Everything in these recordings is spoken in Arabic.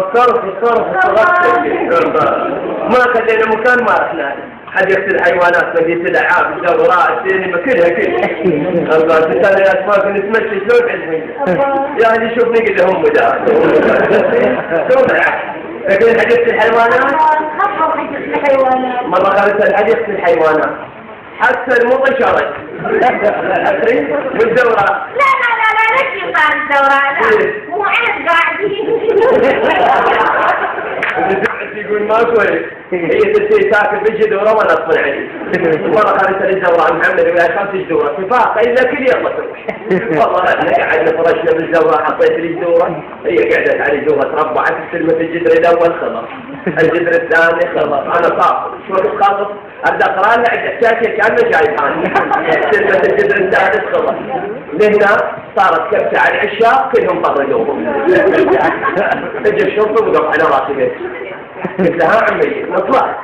فكرت ما خلينا مكان ما رحنا حديقة الحيوانات مدينة الألعاب الدورات السينما كلها الله تسأل الأسواق نتمشي شلون علمية يعني شوف نقدر هم ده شلون لكن حديقة الحيوانات مرة قالت حديقة الحيوانات حتى المباشرة والدورات لا ليش صار الدورات مو عاد قاعدين يقول ما كويس هي تسوي تاكل بيجي دوره وانا اصبر عليه والله خالد الدوره محمد ويا 5 دوره اتفاق الا كل يلا تروح والله احنا قعدنا فرشنا بالدوره حطيت لي دوره هي قعدت على دوره تربعت سلمه الجدر الاول خلاص الجدر الثاني خلاص انا صافي شو تخلص ابدا اقرا لها عند شاكي كانه جاي ثاني سلمه الجدر الثالث خلاص لهنا صارت كبسه على العشاء كلهم طردوهم اجى الشرطه وقف على راسي بيت قلت لها عمي نطلع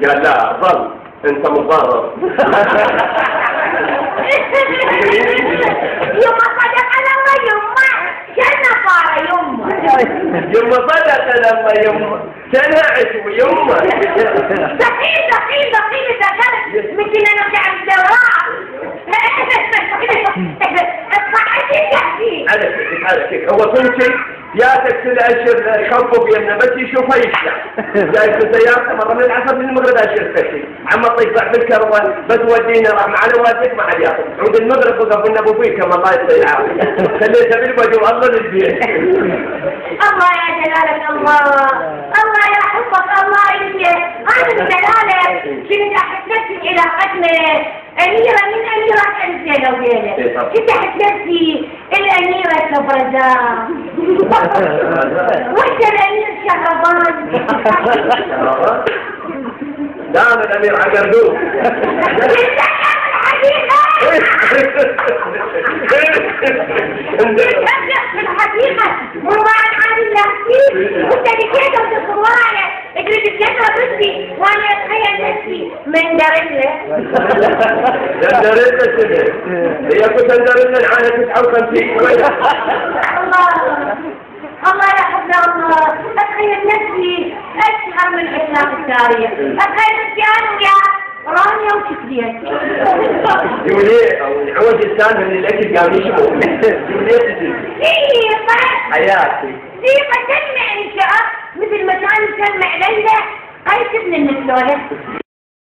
قال لا ظل انت مضرر يما صدق لما يما كنا صار يما صدق لما يما كان عشو يما دقيقة إذا كانت مثل نرجع الدورات على كيف هو كل شيء ياتك الاشر يخبوا بينا بس يشوفها يشلع جاي في سيارته مره من العصر من المغرب اشر تكي عم طيب في الكروان بس ودينا راح مع والدك ما حد ياخذ عند المغرب وقف لنا ابو فيك كما الله يسعد العافيه خليته بالوجه الله للبيت الله يا جلالك الله يا حبك الله يجزيك هذا جلالك كنت احسست الى قتله أميرة من أميرات أنزل وغيره كنت حسبتي الأميرة كبرزان وانت الأمير شهربان دام الأمير عقردوه الحقيقة مرضان عن النفسي وانت بكيده وتصوارك اجري الجنة بسي وانا اتخيل نفسي من درلة درلة سنة هي كنت درلة العانة 59 الله يا حبنا الله اتخيل نفسي اشهر من عشاق التاريخ اتخيل نفسي ويا رانيا وشكلية يوليه او العوج الثاني من الاكل قام يشبه يوليه حياتي دقيقة تجمع انشاء مثل ما كان يسمع ليلى قيس ابن المسلولة